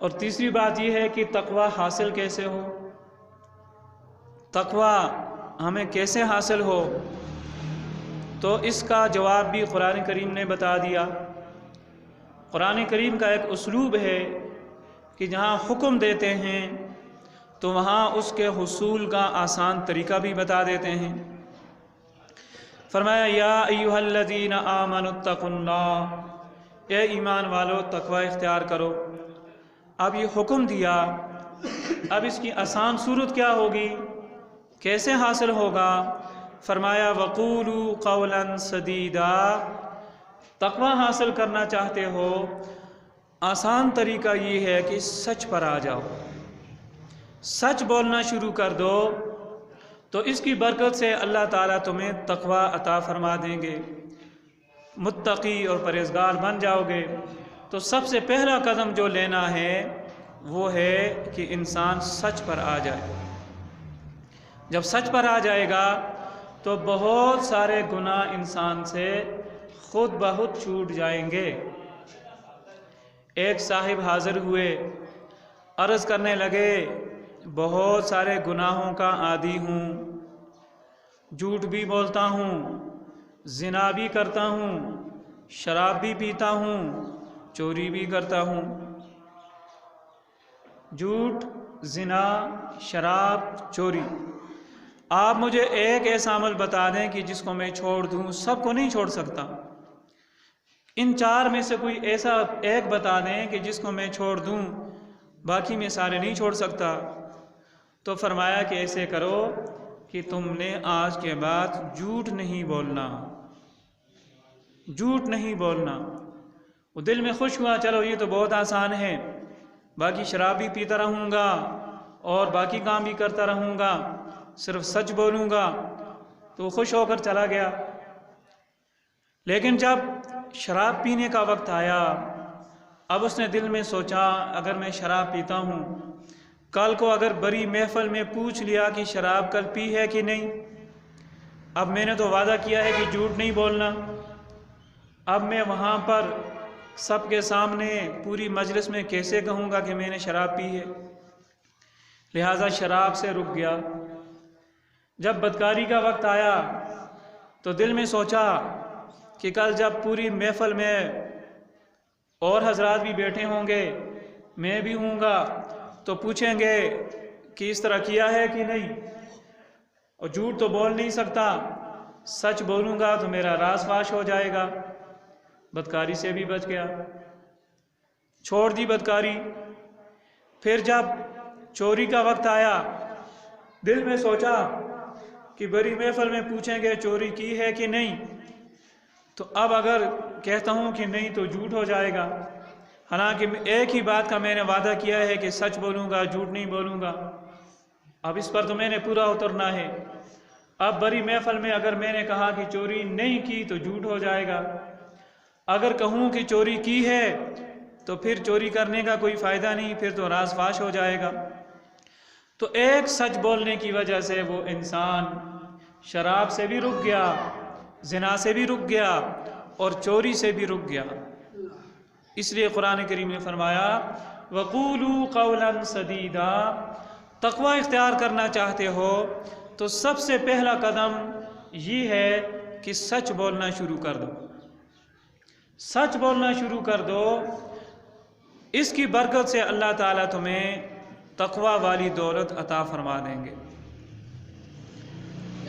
اور تیسری بات یہ ہے کہ تقوی حاصل کیسے ہو، تقوی ہمیں کیسے حاصل ہو، تو اس کا جواب بھی قرآن کریم نے بتا دیا۔ قرآن کریم کا ایک اسلوب ہے کہ جہاں حکم دیتے ہیں تو وہاں اس کے حصول کا آسان طریقہ بھی بتا دیتے ہیں۔ فرمایا یا ایھا الذین آمنوا اتقوا اللہ، اے ایمان والو تقوی اختیار کرو۔ اب یہ حکم دیا، اب اس کی آسان صورت کیا ہوگی، کیسے حاصل ہوگا؟ فرمایا وقولوا قولا سدیدا، تقوی حاصل کرنا چاہتے ہو آسان طریقہ یہ ہے کہ سچ پر آ جاؤ، سچ بولنا شروع کر دو، تو اس کی برکت سے اللہ تعالیٰ تمہیں تقوی عطا فرما دیں گے، متقی اور پرہیزگار بن جاؤ گے۔ تو سب سے پہلا قدم جو لینا ہے وہ ہے کہ انسان سچ پر آ جائے۔ جب سچ پر آ جائے گا تو بہت سارے گناہ انسان سے خود بخود چھوٹ جائیں گے۔ ایک صاحب حاضر ہوئے، عرض کرنے لگے بہت سارے گناہوں کا عادی ہوں، جھوٹ بھی بولتا ہوں، زنا بھی کرتا ہوں، شراب بھی پیتا ہوں، چوری بھی کرتا ہوں۔ جھوٹ، زنا، شراب، چوری، آپ مجھے ایک ایسا عمل بتا دیں کہ جس کو میں چھوڑ دوں۔ سب کو نہیں چھوڑ سکتا، ان چار میں سے کوئی ایسا ایک بتا دیں کہ جس کو میں چھوڑ دوں، باقی میں سارے نہیں چھوڑ سکتا۔ تو فرمایا کہ ایسے کرو کہ تم نے آج کے بعد جھوٹ نہیں بولنا، جھوٹ نہیں بولنا۔ وہ دل میں خوش ہوا، چلو یہ تو بہت آسان ہے، باقی شراب بھی پیتا رہوں گا اور باقی کام بھی کرتا رہوں گا، صرف سچ بولوں گا، تو وہ خوش ہو کر چلا گیا۔ لیکن جب شراب پینے کا وقت آیا، اب اس نے دل میں سوچا اگر میں شراب پیتا ہوں، کل کو اگر بڑی محفل میں پوچھ لیا کہ شراب کل پی ہے کہ نہیں، اب میں نے تو وعدہ کیا ہے کہ جھوٹ نہیں بولنا، اب میں وہاں پر سب کے سامنے پوری مجلس میں کیسے کہوں گا کہ میں نے شراب پی ہے؟ لہٰذا شراب سے رک گیا۔ جب بدکاری کا وقت آیا تو دل میں سوچا کہ کل جب پوری محفل میں اور حضرات بھی بیٹھے ہوں گے، میں بھی ہوں گا، تو پوچھیں گے کہ اس طرح کیا ہے کہ نہیں، اور جھوٹ تو بول نہیں سکتا، سچ بولوں گا تو میرا راز فاش ہو جائے گا۔ بدکاری سے بھی بچ گیا، چھوڑ دی بدکاری۔ پھر جب چوری کا وقت آیا، دل میں سوچا کہ بڑی محفل میں پوچھیں گے چوری کی ہے کہ نہیں، تو اب اگر کہتا ہوں کہ نہیں تو جھوٹ ہو جائے گا، حالانکہ ایک ہی بات کا میں نے وعدہ کیا ہے کہ سچ بولوں گا، جھوٹ نہیں بولوں گا۔ اب اس پر تو میں نے پورا اترنا ہے۔ اب بڑی محفل میں اگر میں نے کہا کہ چوری نہیں کی تو جھوٹ ہو جائے گا، اگر کہوں کہ چوری کی ہے تو پھر چوری کرنے کا کوئی فائدہ نہیں، پھر تو راز فاش ہو جائے گا۔ تو ایک سچ بولنے کی وجہ سے وہ انسان شراب سے بھی رک گیا، زنا سے بھی رک گیا اور چوری سے بھی رک گیا۔ اس لیے قرآن کریم نے فرمایا وَقُولُوا قَوْلًا سَدِيدًا، تقوی اختیار کرنا چاہتے ہو تو سب سے پہلا قدم یہ ہے کہ سچ بولنا شروع کر دو، سچ بولنا شروع کر دو۔ اس کی برکت سے اللہ تعالیٰ تمہیں تقوی والی دولت عطا فرما دیں گے۔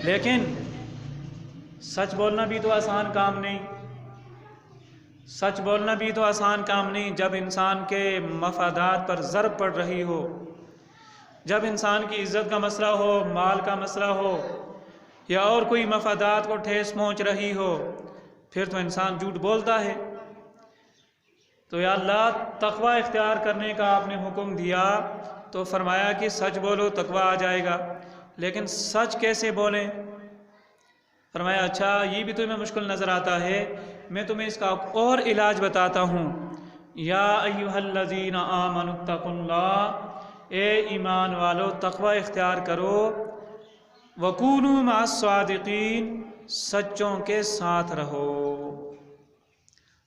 لیکن سچ بولنا بھی تو آسان کام نہیں، سچ بولنا بھی تو آسان کام نہیں جب انسان کے مفادات پر ضرب پڑ رہی ہو، جب انسان کی عزت کا مسئلہ ہو، مال کا مسئلہ ہو، یا اور کوئی مفادات کو ٹھیس پہنچ رہی ہو، پھر تو انسان جھوٹ بولتا ہے۔ تو یا اللہ تقوی اختیار کرنے کا آپ نے حکم دیا تو فرمایا کہ سچ بولو تقوی آ جائے گا، لیکن سچ کیسے بولیں؟ فرمایا اچھا یہ بھی تمہیں مشکل نظر آتا ہے، میں تمہیں اس کا اور علاج بتاتا ہوں۔ یا ایھا الذین آمنوا اتقوا اللہ، اے ایمان والو تقوی اختیار کرو، وکونوا مع الصادقین، سچوں کے ساتھ رہو۔